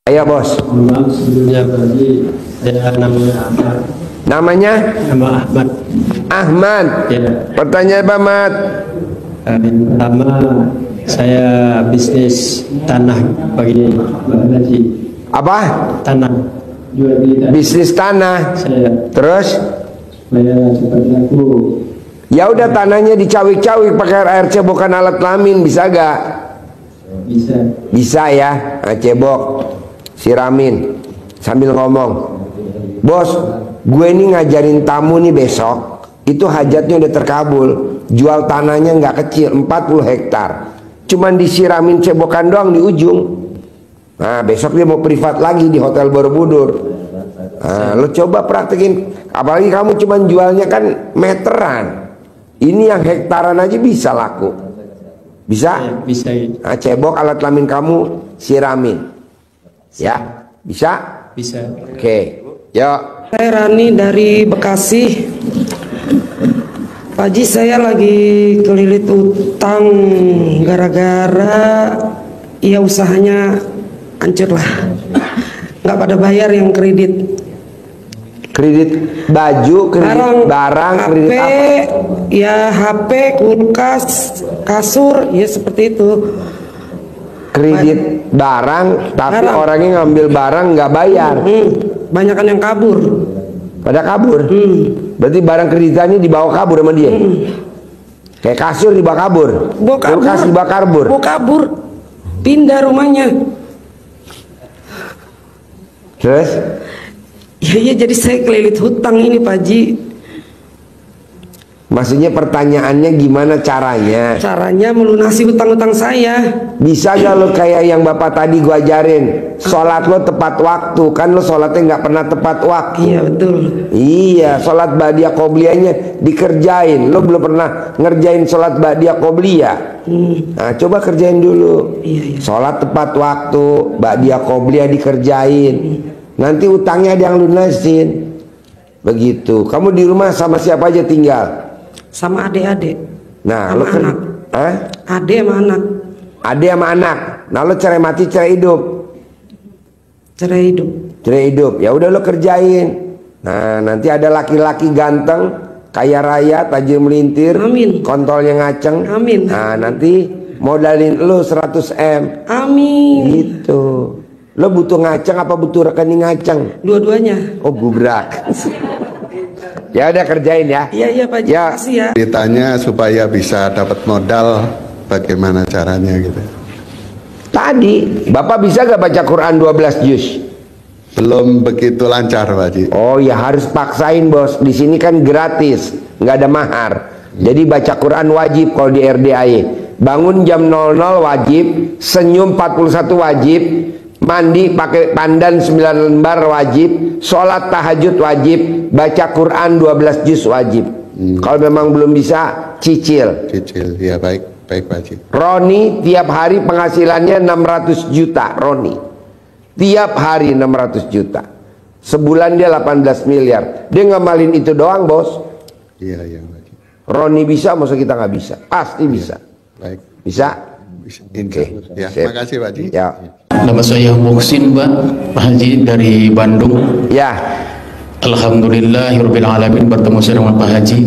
Ayo bos. Maaf sebelumnya berarti saya namanya Ahmad. Namanya? Nama Ahmad. Ahmad. Ya. Pertanyaan Pak Ahmad. Yang pertama saya bisnis tanah bagi Pak Haji. Apa? Tanah. Jual beli tanah. Bisnis tanah. Saya. Terus? Saya seperti aku. Ya udah tanahnya dicawik-cawik pakai air cebokan alat kelamin, bisa gak? Bisa. Bisa ya, nah, cebok, siramin, sambil ngomong, bos, gue ini ngajarin tamu nih besok, itu hajatnya udah terkabul, jual tanahnya nggak kecil, 40 hektar, cuman disiramin cebokan doang di ujung. Nah besok dia mau privat lagi di Hotel Borobudur. Nah, lo coba praktekin, apalagi kamu cuman jualnya kan meteran. Ini yang hektaran aja bisa laku. Bisa? Ya, bisa. Nah, cebok alat kelamin kamu siramin. Ya, bisa? Bisa. Oke. Yuk. Saya Rani dari Bekasi. Pak Haji, saya lagi kelilit utang gara-gara ya usahanya hancur lah. Nggak pada bayar yang kredit. Kredit baju, kredit barang, kredit HP, apa? ya HP, kulkas, kasur, ya seperti itu. Kredit barang, tapi Barang. orangnya ngambil barang nggak bayar. Banyakan yang kabur. Pada kabur. Berarti barang kreditannya dibawa kabur sama dia. Kayak kasur dibawa kabur. Bawa kabur. Kulkas dibawa kabur. Bawa kabur. Pindah rumahnya. Terus? Ya, jadi saya kelilit hutang ini Pak Haji. Maksudnya pertanyaannya gimana caranya? Caranya melunasi hutang-hutang saya. Bisa gak lo kayak yang bapak tadi gua ajarin, sholat lo tepat waktu, kan lo sholatnya nggak pernah tepat waktu. Iya betul. Iya, sholat ba'diyah qobliyahnya dikerjain. Lo belum pernah ngerjain sholat ba'diyah qobliyah. Nah coba kerjain dulu. Iya. Sholat tepat waktu, ba'diyah qobliyah dikerjain. Nanti utangnya ada yang lunasin. Begitu. Kamu di rumah sama siapa aja tinggal? Sama adik-adik. Nah, sama lo anak. Adik sama anak. Adik sama anak. Nah, lo cerai mati cerai hidup. Cerai hidup. Cerai hidup. Ya udah lo kerjain. Nah, nanti ada laki-laki ganteng, kaya raya, tajir melintir, Amin. kontolnya ngaceng. Amin. Nah, nanti modalin lo 100 M. Amin. Gitu. Lo butuh ngaceng apa butuh rekening ngaceng? Dua-duanya. Oh, gubrak. Ya udah kerjain ya. Iya Pak Haji. Ya. Makasih ya. Ditanya supaya bisa dapat modal, bagaimana caranya gitu. Tadi Bapak bisa gak baca Quran 12 juz? Belum begitu lancar Pak Haji. Oh ya harus paksain bos. Di sini kan gratis, nggak ada mahar. Jadi baca Quran wajib kalau di RDAY. Bangun jam 00 wajib, senyum 41 wajib, mandi pakai pandan 9 lembar wajib, sholat tahajud wajib, baca Quran 12 juz wajib. Kalau memang belum bisa, cicil. Cicil, ya baik Pak Haji. Roni tiap hari penghasilannya 600 juta Roni. Tiap hari 600 juta. Sebulan dia 18 miliar. Dia ngamalin itu doang bos. Iya Pak Haji. Roni bisa, masa kita nggak bisa? Pasti bisa. Baik. Bisa? Oke. Ya, Sip. makasih Pak Haji. Ya. Nama saya Muhsin Pak Haji dari Bandung. Ya. Alhamdulillahirrahmanirrahim bertemu saya dengan Pak Haji.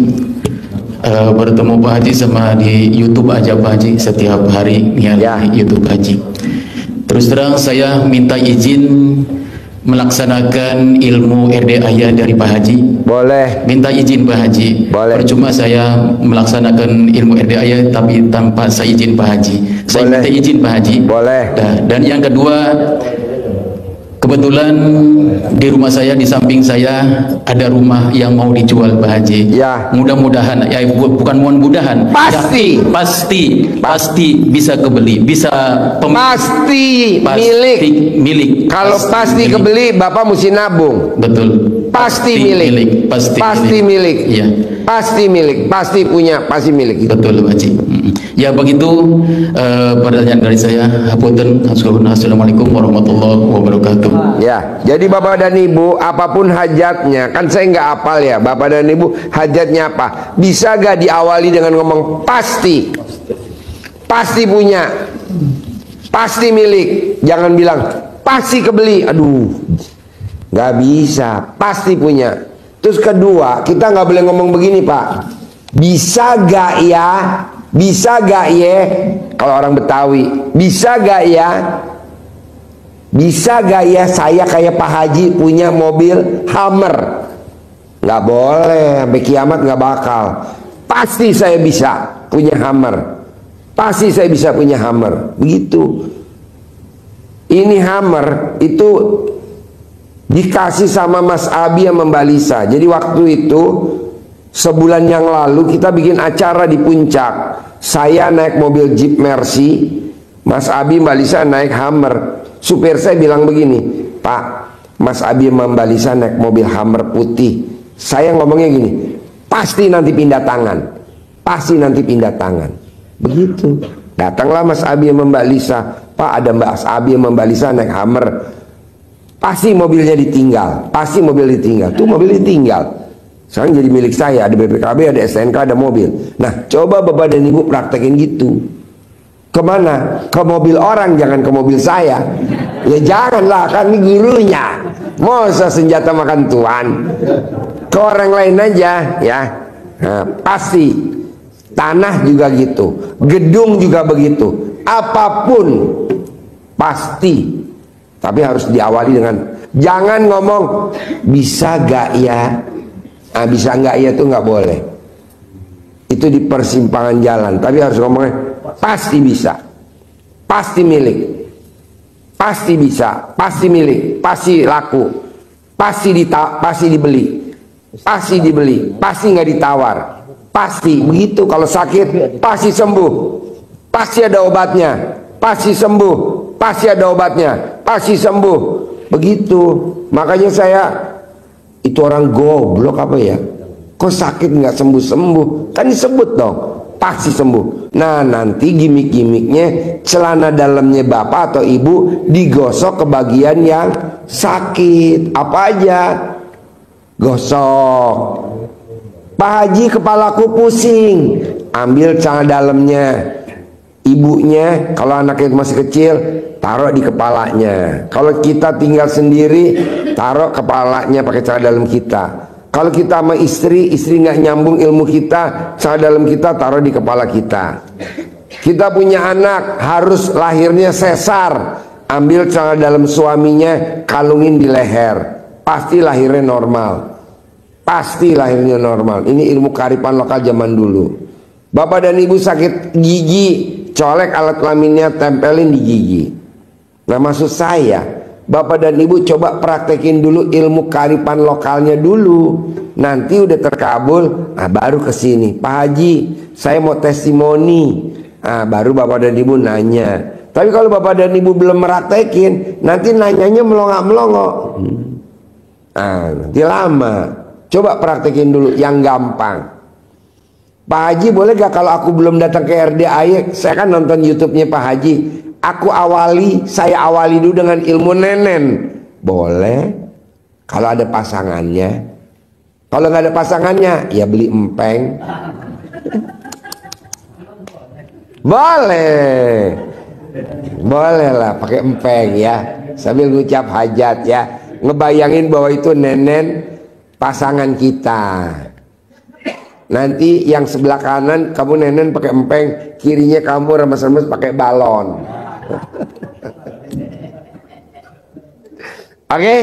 Bertemu Pak Haji sama di YouTube aja Pak Haji setiap hari Ya. di YouTube Haji. Terus terang saya minta izin melaksanakan ilmu RDAY dari Pak Haji. Boleh. Minta izin Pak Haji. Boleh. Percuma saya melaksanakan ilmu RDAY tapi tanpa saya izin Pak Haji. Saya Boleh. minta izin Pak Haji. Boleh. Dan yang kedua, kebetulan di rumah saya, di samping saya ada rumah yang mau dijual Pak Haji. Ya. Mudah-mudahan, ya bukan mudah-mudahan, Pasti. pasti bisa kebeli, bisa Pasti milik. milik. Kalau pasti milik. kebeli, Bapak mesti nabung. Betul. Pasti milik. Pasti milik. Iya. Pasti milik. Pasti punya. Pasti milik. Betul Pak Haji. Ya begitu pertanyaan dari saya. Hapunten. Assalamualaikum warahmatullahi wabarakatuh. Ya, jadi Bapak dan Ibu, apapun hajatnya, kan saya nggak hafal ya, Bapak dan Ibu hajatnya apa? Bisa gak diawali dengan ngomong pasti, pasti punya, pasti milik. Jangan bilang pasti kebeli. Aduh, nggak bisa, pasti punya. Terus kedua, kita nggak boleh ngomong begini, Pak. Bisa gak ya? Bisa gak ya? Kalau orang Betawi, bisa gak ya? Bisa gak ya saya kayak Pak Haji punya mobil Hummer? Nggak boleh, sampai kiamat nggak bakal. Pasti saya bisa punya Hummer. Pasti saya bisa punya Hummer. Begitu. Ini Hummer itu dikasih sama Mas Abi yang membalisa. Jadi waktu itu sebulan yang lalu kita bikin acara di Puncak. Saya naik mobil Jeep Mercy, Mas Abi membalisa naik Hummer. Supir saya bilang begini, Pak, Mas Abi membalisa naik mobil Hummer putih. Saya ngomongnya gini, pasti nanti pindah tangan. Pasti nanti pindah tangan. Begitu. Datanglah Mas Abi yang membalisa, Pak, ada Mas Abi yang membalisa naik Hummer. Pasti mobilnya ditinggal. Pasti mobil ditinggal. Tuh mobil ditinggal. Sekarang jadi milik saya. Ada BPKB, ada STNK, ada mobil. Nah, coba Bapak dan Ibu praktekin gitu. Kemana? Ke mobil orang, jangan ke mobil saya. Ya janganlah, kan ini gurunya. Masa senjata makan tuan. Ke orang lain aja, ya. Nah, pasti. Tanah juga gitu. Gedung juga begitu. Apapun pasti. Tapi harus diawali dengan jangan ngomong bisa gak ya. Nah, bisa gak ya itu nggak boleh. Itu di persimpangan jalan. Tapi harus ngomongnya pasti bisa, pasti milik, pasti bisa, pasti milik, pasti laku, pasti dibeli, pasti dibeli, pasti nggak ditawar, pasti begitu. Kalau sakit pasti sembuh, pasti ada obatnya, pasti sembuh, pasti ada obatnya, pasti sembuh. Begitu. Makanya saya itu orang goblok apa ya? Kok sakit nggak sembuh-sembuh? Kan disebut dong, pasti sembuh. Nah nanti gimmick-gimmicknya celana dalamnya bapak atau ibu digosok ke bagian yang sakit. Apa aja? Gosok. Pak Haji kepalaku pusing, ambil celana dalamnya ibunya. Kalau anaknya masih kecil, taruh di kepalanya. Kalau kita tinggal sendiri, taruh kepalanya pakai celana dalam kita. Kalau kita sama istri nggak nyambung ilmu kita, celana dalam kita taruh di kepala kita. Kita punya anak harus lahirnya sesar, ambil celana dalam suaminya, kalungin di leher, pasti lahirnya normal. Pasti lahirnya normal. Ini ilmu kearifan lokal zaman dulu. Bapak dan ibu sakit gigi, colek alat kelaminnya, tempelin di gigi. Nah maksud saya, bapak dan ibu coba praktekin dulu ilmu kearifan lokalnya dulu. Nanti udah terkabul, nah baru kesini. Pak Haji, saya mau testimoni. Nah baru bapak dan ibu nanya. Tapi kalau bapak dan ibu belum meraktekin, nanti nanyanya melongok-melongok. Nah nanti lama. Coba praktekin dulu yang gampang. Pak Haji boleh gak kalau aku belum datang ke RDAY, saya kan nonton YouTube-nya Pak Haji, saya awali dulu dengan ilmu nenen. Boleh kalau ada pasangannya. Kalau nggak ada pasangannya, ya beli empeng. Boleh, boleh lah pakai empeng ya, sambil ngucap hajat ya, ngebayangin bahwa itu nenen pasangan kita. Nanti yang sebelah kanan kamu nenen pakai empeng, kirinya kamu remes-remes pakai balon. Oke?